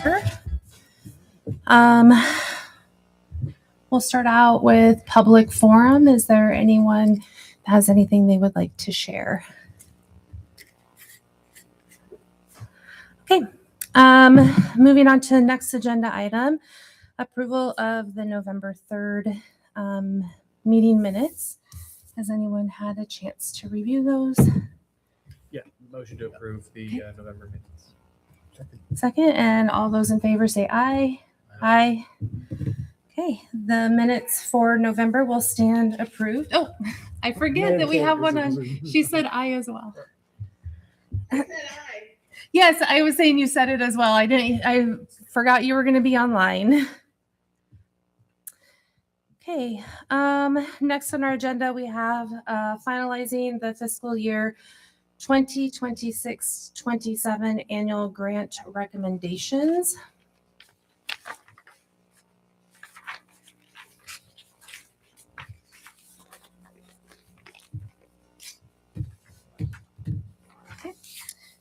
Sure. We'll start out with public forum. Is there anyone that has anything they would like to share? Okay. Moving on to the next agenda item, approval of the November 3rd meeting minutes. Has anyone had a chance to review those? Yeah, motion to approve the November minutes. Second, and all those in favor say aye. Aye. Okay, the minutes for November will stand approved. Oh, I forget that we have one on. She said aye as well. Yes, I was saying you said it as well. I forgot you were going to be online. Okay, next on our agenda, we have finalizing the fiscal year 2026-27 annual grant recommendations. Okay.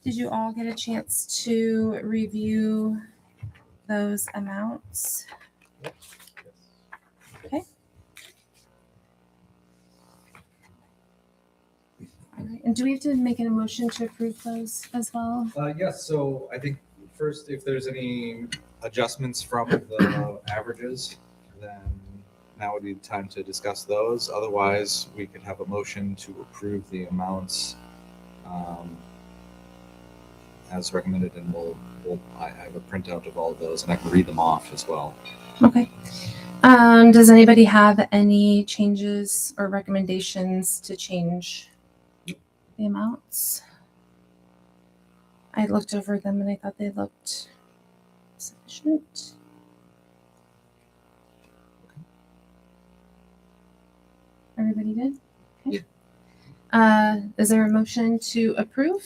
Did you all get a chance to review those amounts? Okay. All right. And do we have to make an emotion to approve those as well? Yes, so I think first, if there's any adjustments from the averages, then now would be the time to discuss those. Otherwise, we could have a motion to approve the amounts as recommended, and I have a printout of all of those, and I can read them off as well. Okay. Does anybody have any changes or recommendations to change the amounts? I looked over them and I thought they looked sufficient. Everybody good? Okay. Yeah. Is there a motion to approve?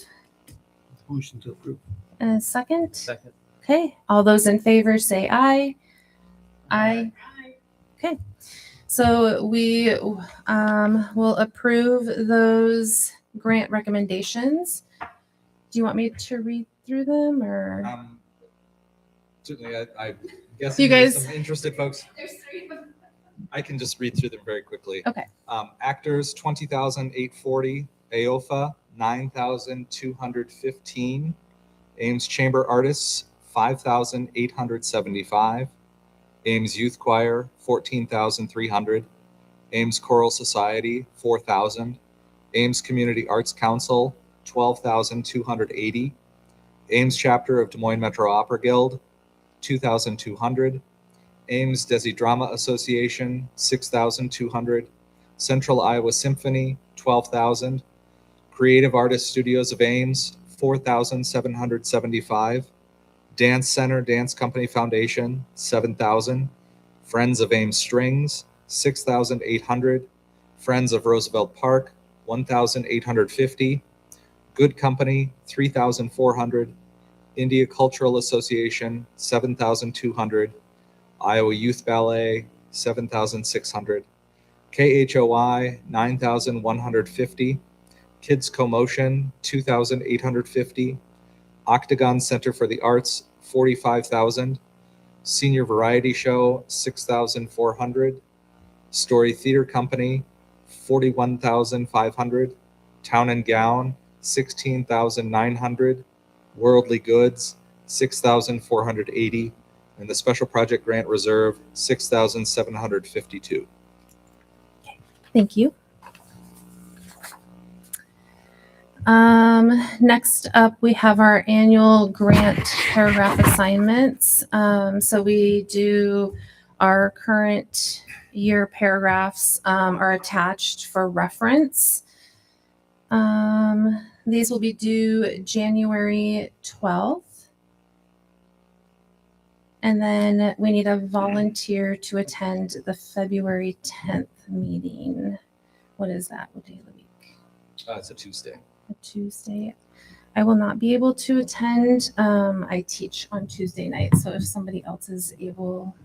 Motion to approve. A second? Second. Okay. All those in favor say aye. Aye. Okay. So we will approve those grant recommendations. Do you want me to read through them or? Certainly, I guess You there's guys- some interested folks. There's three of them. I can just read through them very quickly. Okay. Actors 20,840, AOFA 9,215, Ames Chamber Artists 5,875, Ames Youth Choir 14,300, Ames Choral Society 4,000, Ames Community Arts Council 12,280, Ames Chapter of Des Moines Metro Opera Guild 2,200, Ames Desi Drama Association 6,200, Central Iowa Symphony 12,000, Creative Artists Studios of Ames 4,775, Dance Center Dance Company Foundation 7,000, Friends of Ames Strings 6,800, Friends of Roosevelt Park 1,850, Good Company 3,400, India Cultural Association 7,200, Iowa Youth Ballet 7,600, KHOI 9,150, Kids Commotion 2,850, Octagon Center for the Arts 45,000, Senior Variety Show 6,400, Story Theater Company 41,500, Town and Gown 16,900, Worldly Goods 6,480, and the Special Project Grant Reserve 6,752. Thank you. Next up, we have our annual grant paragraph assignments. So we do our current year paragraphs are attached for reference. These will be due January 12th. And then we need a volunteer to attend the February 10th meeting. What is that? What day of the week? It's a Tuesday. A Tuesday. I will not be able to attend. I teach on Tuesday night. So if somebody else is able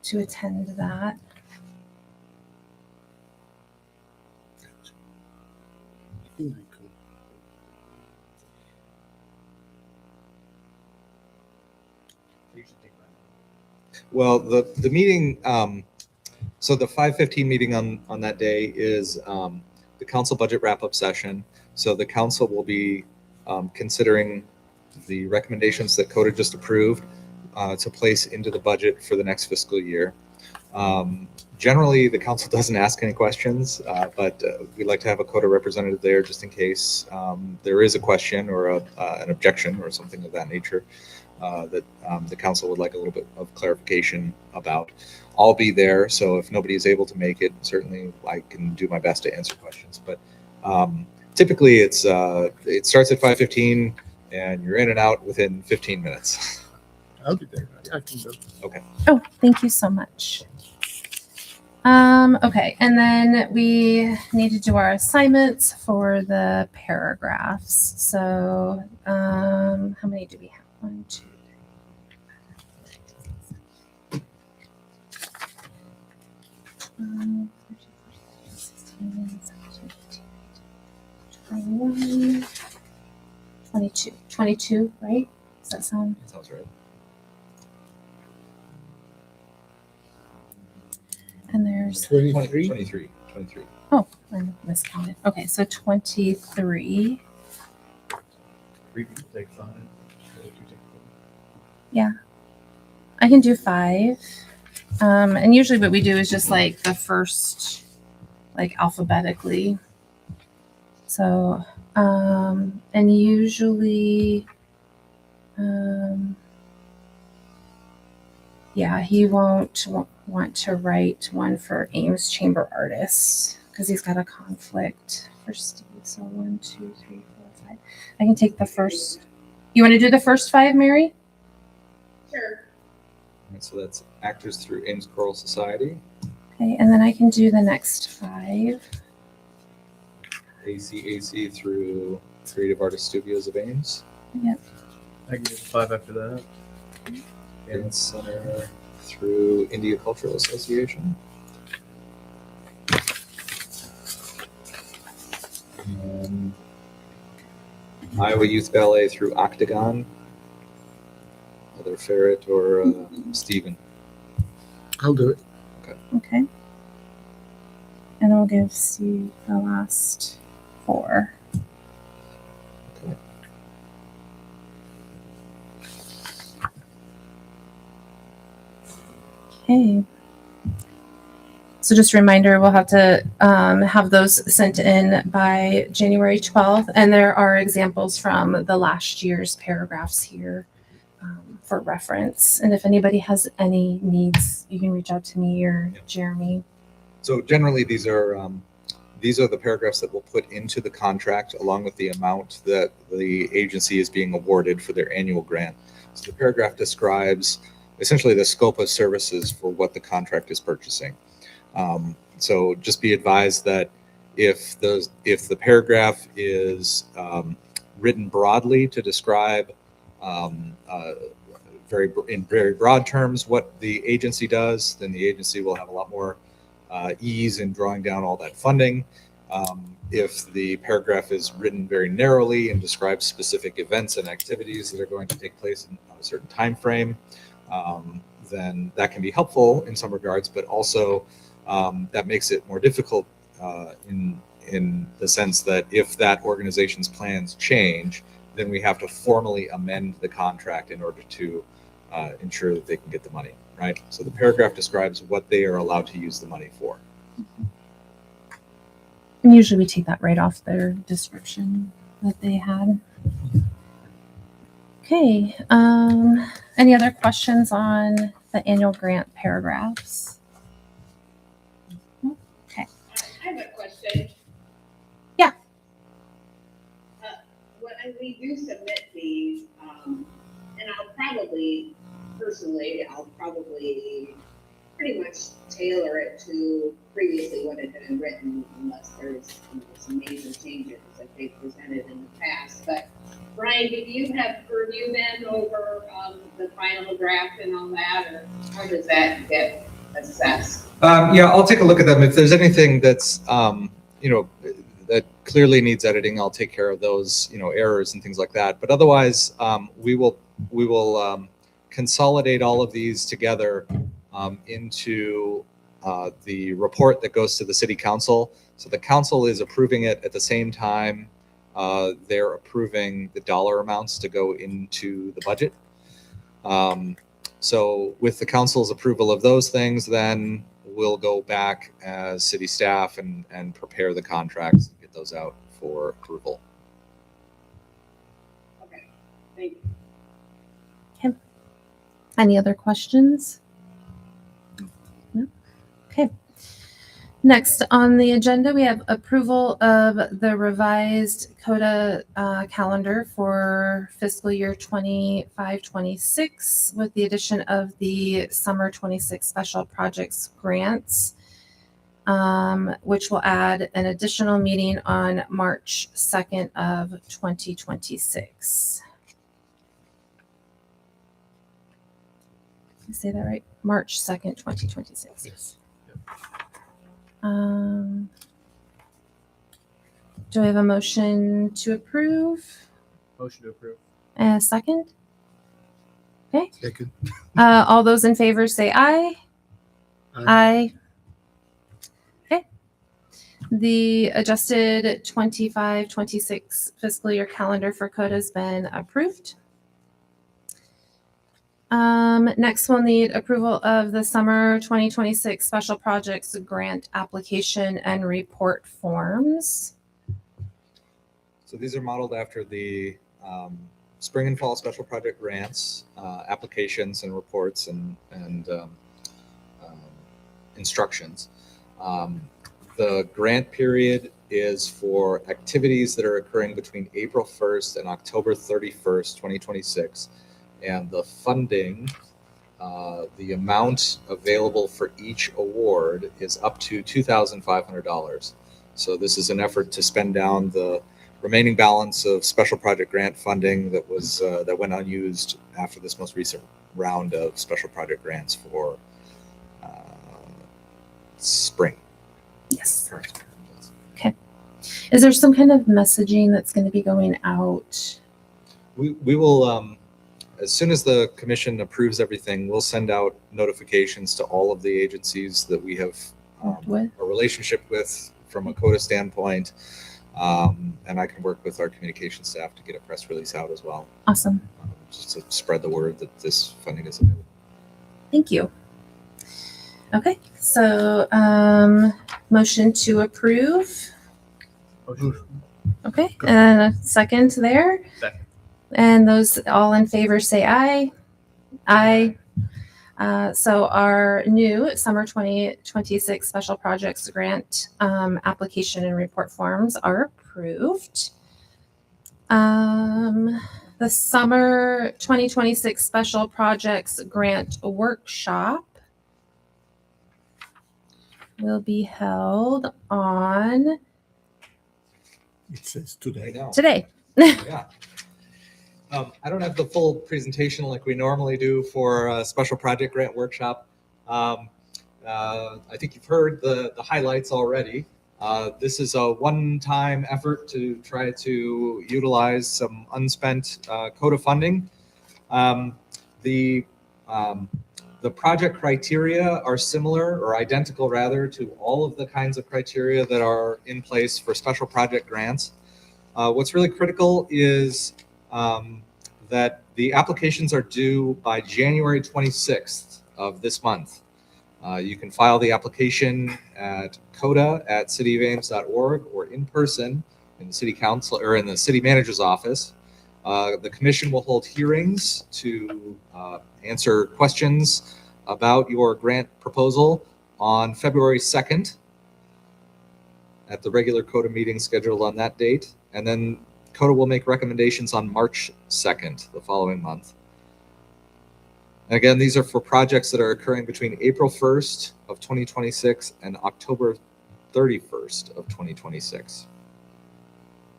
to attend that. Well, the meeting, so the 5:15 meeting on that day is the council budget wrap-up session. So the council will be considering the recommendations that CODA just approved to place into the budget for the next fiscal year. Generally, the council doesn't ask any questions, but we'd like to have a CODA representative there just in case there is a question or an objection or something of that nature that the council would like a little bit of clarification about. I'll be there, so if nobody is able to make it, certainly I can do my best to answer questions. But typically, it starts at 5:15, and you're in and out within 15 minutes. I'll be there. I can go. Oh, thank you so much. Okay, and then we need to do our assignments for the paragraphs. So, how many do we have? 1, 2, 3, 12, 13, 16, 17, 21, 22. 22, right? Does that sound? That sounds right. And there's 23. 23. Oh, I miscounted. Okay, so 23. We take 5. I can do 5. And usually what we do is just like the first, like alphabetically. So, and usually, yeah, he won't want to write one for Ames Chamber Artists because he's got a conflict for Steve. So 1, 2, 3, 4, 5. I can take the first. You want to do the first 5, Mary? Sure. And so that's Actors Through Ames Choral Society, Okay, and then I can do the next 5. ACAC through Creative Artist Studios of Ames, I can do 5 after that. Dance Center through India Cultural Association, and Iowa Youth Ballet through Octagon, either Ferret or Stephen. I'll do it. Okay. And I'll give Steve the last 4. Okay. Okay. So just a reminder, we'll have to have those sent in by January 12th. And there are examples from the last year's paragraphs here for reference. And if anybody has any needs, you can reach out to me or Jeremy. So generally, these are the paragraphs that we'll put into the contract along with the amount that the agency is being awarded for their annual grant. So the paragraph describes essentially the scope of services for what the contract is purchasing. So just be advised that if the paragraph is written broadly to describe in very broad terms what the agency does, then the agency will have a lot more ease in drawing down all that funding. If the paragraph is written very narrowly and describes specific events and activities that are going to take place in a certain time frame, then that can be helpful in some regards, but also that makes it more difficult in the sense that if that organization's plans change, then we have to formally amend the contract in order to ensure that they can get the money, right? So the paragraph describes what they are allowed to use the money for. And usually we take that right off their description that they had. Okay. Any other questions on the annual grant paragraphs? Okay. I have a question. Yeah. When we do submit these, and I'll probably pretty much tailor it to previously what had been written, unless there's some major changes that they've presented in the past. But Brian, have you been over the final draft and all that, or how does that get assessed? Yeah, I'll take a look at them. If there's anything that's, that clearly needs editing, I'll take care of those, errors and things like that. But otherwise, we will consolidate all of these together into the report that goes to the city council. So the council is approving it at the same time they're approving the dollar amounts to go into the budget. So with the council's approval of those things, then we'll go back as city staff and prepare the contracts and get those out for approval. Okay, thank you. Any other questions? No? Okay. Next on the agenda, we have approval of the revised CODA calendar for fiscal year 25-26 with the addition of the summer 26 special projects grants, which will add an additional meeting on March 2nd of 2026. Did I say that right? March 2nd, 2026. Yes. Do I have a motion to approve? Motion to approve. A second? Second. All those in favor say aye. Aye. Okay. The adjusted 25-26 fiscal year calendar for CODA has been approved. Next, we'll need approval of the summer 2026 special projects grant application and report forms. So these are modeled after the spring and fall special project grants, applications and reports and instructions. The grant period is for activities that are occurring between April 1st and October 31st, 2026. And the funding, the amount available for each award is up to $2,500. So this is an effort to spend down the remaining balance of special project grant funding that was that went unused after this most recent round of special project grants for spring. Yes. Okay. Is there some kind of messaging that's going to be going out? We will, as soon as the commission approves everything, we'll send out notifications to all of the agencies that we have With? a relationship with from a CODA standpoint. And I can work with our communication staff to get a press release out as well, Awesome. just to spread the word that this funding is available. Thank you. Okay. So, motion to approve. Motion. Okay. And a second there. Second. And those all in favor say aye. Aye. So our new summer 2026 special projects grant application and report forms are approved. The summer 2026 special projects grant workshop will be held on It says I today. know. today. Yeah. I don't have the full presentation like we normally do for a special project grant workshop. I think you've heard the highlights already. This is a one-time effort to try to utilize some unspent CODA funding. The project criteria are similar or identical rather to all of the kinds of criteria that are in place for special project grants. What's really critical is that the applications are due by January 26th of this month. You can file the application at coda@cityofames.org or in person in the city council or in the city manager's office. The commission will hold hearings to answer questions about your grant proposal on February 2nd at the regular CODA meeting scheduled on that date. And then CODA will make recommendations on March 2nd, the following month. And again, these are for projects that are occurring between April 1st of 2026 and October 31st of 2026.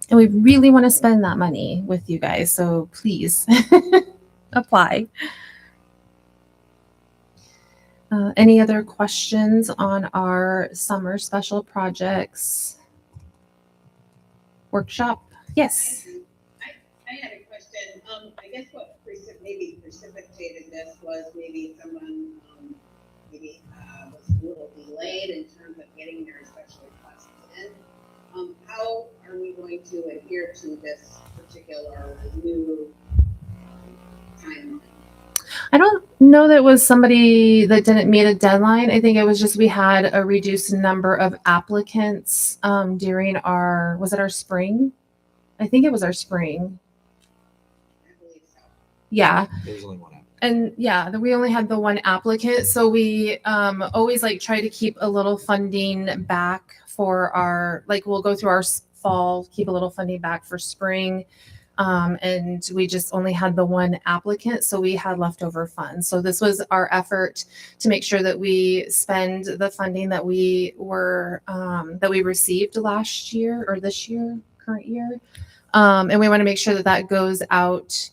And we really want to spend that money with you guys. So please apply. Any other questions on our summer special projects workshop? Yes. I had a question. I guess what maybe precipitated this was maybe someone, maybe was a little delayed in terms of getting their special requests in. How are we going to adhere to this particular new timeline? I don't know that it was somebody that didn't meet a deadline. I think it was just we had a reduced number of applicants during was it our spring? I think it was our spring. I believe so. Yeah. There's only one. And yeah, we only had the one applicant. So we always like try to keep a little funding back for our, like we'll go through our fall, keep a little funding back for spring. And we just only had the one applicant, so we had leftover funds. So this was our effort to make sure that we spend the funding that we were that we received last year or this year, current year, and we want to make sure that that goes out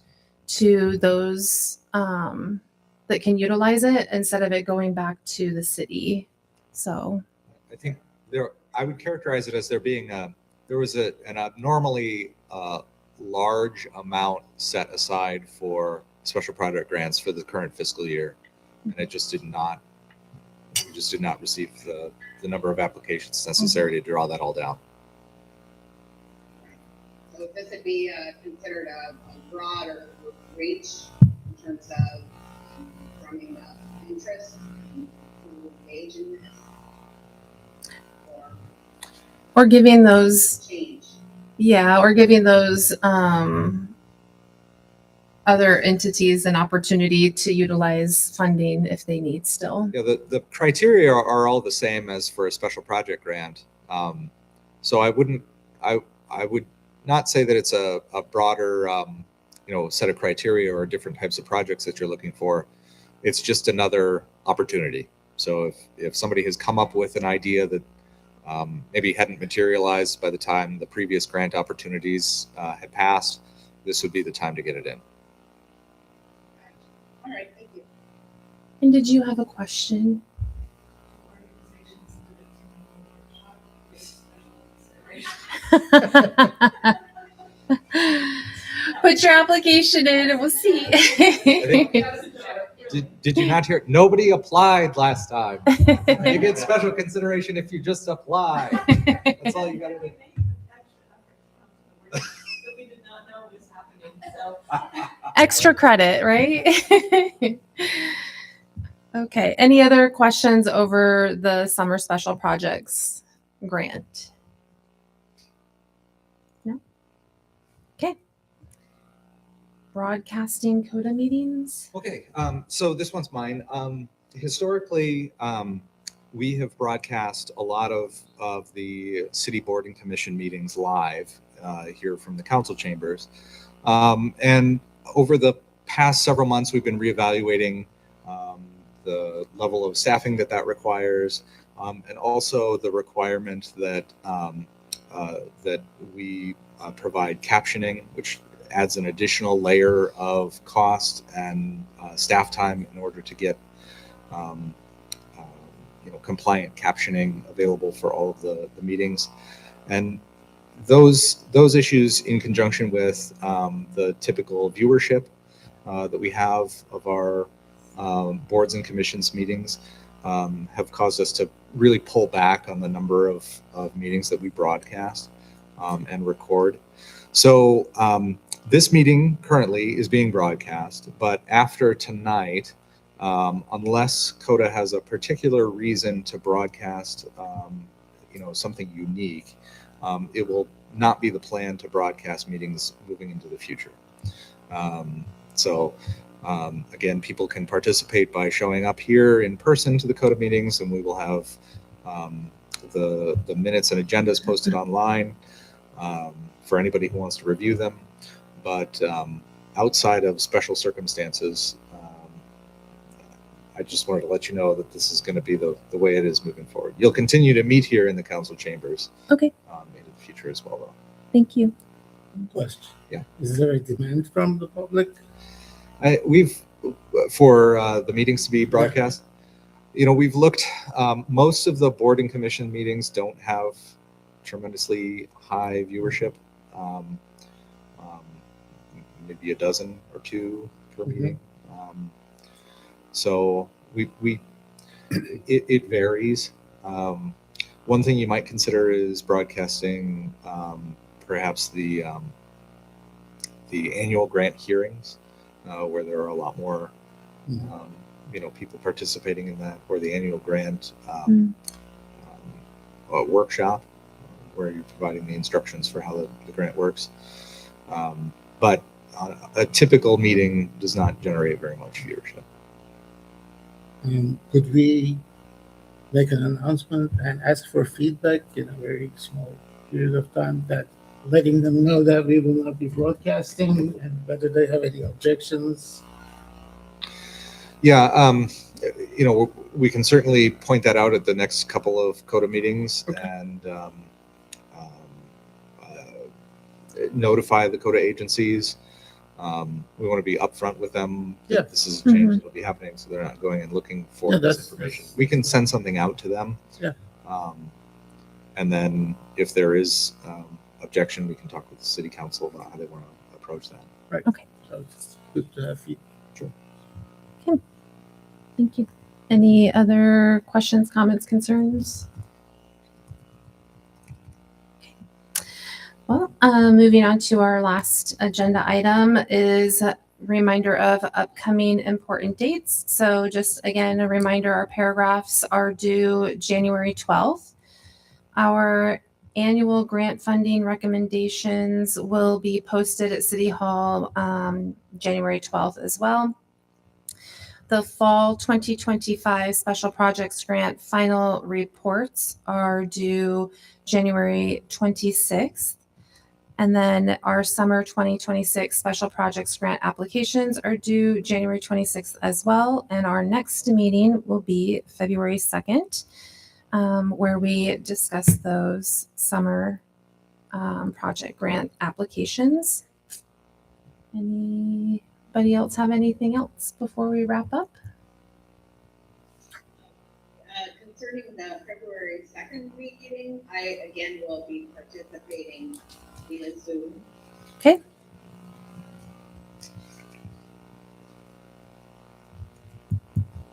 to those that can utilize it instead of it going back to the city. So I think I would characterize it as there being there was an abnormally large amount set aside for special project grants for the current fiscal year, and it just we just did not receive the number of applications necessary to draw that all down. So this would be considered a broader reach in terms of drumming up interest to engage in this or giving those change. Yeah, or giving those other entities an opportunity to utilize funding if they need still. Yeah, the criteria are all the same as for a special project grant. So I would not say that it's a broader set of criteria or different types of projects that you're looking for. It's just another opportunity. So if somebody has come up with an idea that maybe hadn't materialized by the time the previous grant opportunities had passed, this would be the time to get it in. All right, thank you. And did you have a question? Put your application in and we'll see. Did you not hear? Nobody applied last time. You get special consideration if you just apply. That's all you got to do. We did not know this happening, so. Extra credit, right? Okay. Any other questions over the summer special projects grant? No? Okay. Broadcasting CODA meetings. Okay, so this one's mine. Historically, we have broadcast a lot of the city board and commission meetings live here from the council chambers. And over the past several months, we've been reevaluating the level of staffing that requires, and also the requirement that that we provide captioning, which adds an additional layer of cost and staff time in order to get compliant captioning available for all of the meetings. And those issues, in conjunction with the typical viewership that we have of our boards and commissions meetings, have caused us to really pull back on the number of meetings that we broadcast and record. So this meeting currently is being broadcast, but after tonight, unless CODA has a particular reason to broadcast, something unique, it will not be the plan to broadcast meetings moving into the future. Again, people can participate by showing up here in person to the CODA meetings, and we will have the minutes and agendas posted online for anybody who wants to review them. But outside of special circumstances, I just wanted to let you know that this is going to be the way it is moving forward. You'll continue to meet here in the council chambers. Okay. Into the future as well, though. Thank you. Question. Yeah. Is there a demand from the public? We've for the meetings to be broadcast. We've looked. Most of the board and commission meetings don't have tremendously high viewership. Maybe a dozen or two per meeting. So it varies. One thing you might consider is broadcasting perhaps the annual grant hearings, where there are a lot more people participating in that, or the annual grant workshop, where you're providing the instructions for how the grant works. But a typical meeting does not generate very much viewership. Could we make an announcement and ask for feedback in a very small period of time, that letting them know that we will not be broadcasting and whether they have any objections? Yeah, we can certainly point that out at the next couple of CODA meetings. Okay. And notify the CODA agencies. We want to be upfront with them that Yeah. this is a change that'll be happening, so they're not going and looking for Yeah, this that's- information. We can send something out to them. Yeah. And then if there is objection, we can talk with the city council about how they want to approach that. So it's good to have feedback. Thank you. Any other questions, comments, concerns? Okay. Well, moving on to our last agenda item is a reminder of upcoming important dates. So just again, a reminder, our paragraphs are due January 12th. Our annual grant funding recommendations will be posted at City Hall January 12th as well. The fall 2025 Special Projects Grant final reports are due January 26th. And then our summer 2026 Special Projects Grant applications are due January 26th as well. And our next meeting will be February 2nd, where we discuss those summer project grant applications. Anybody else have anything else before we wrap up? Concerning the February 2nd meeting, I again will be participating via Zoom. Okay.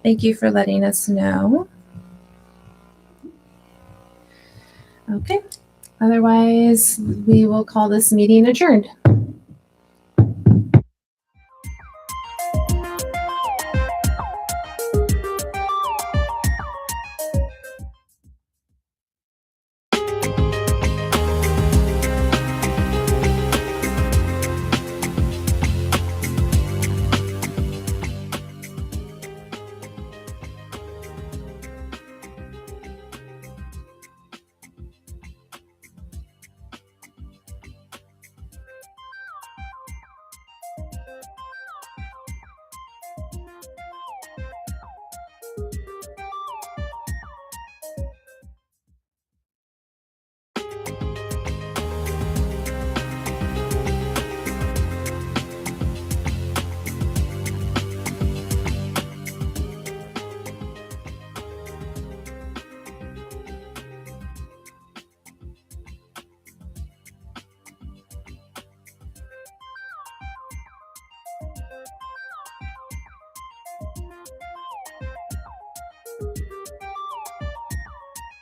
Thank you for letting us know. Okay. Otherwise, we will call this meeting adjourned.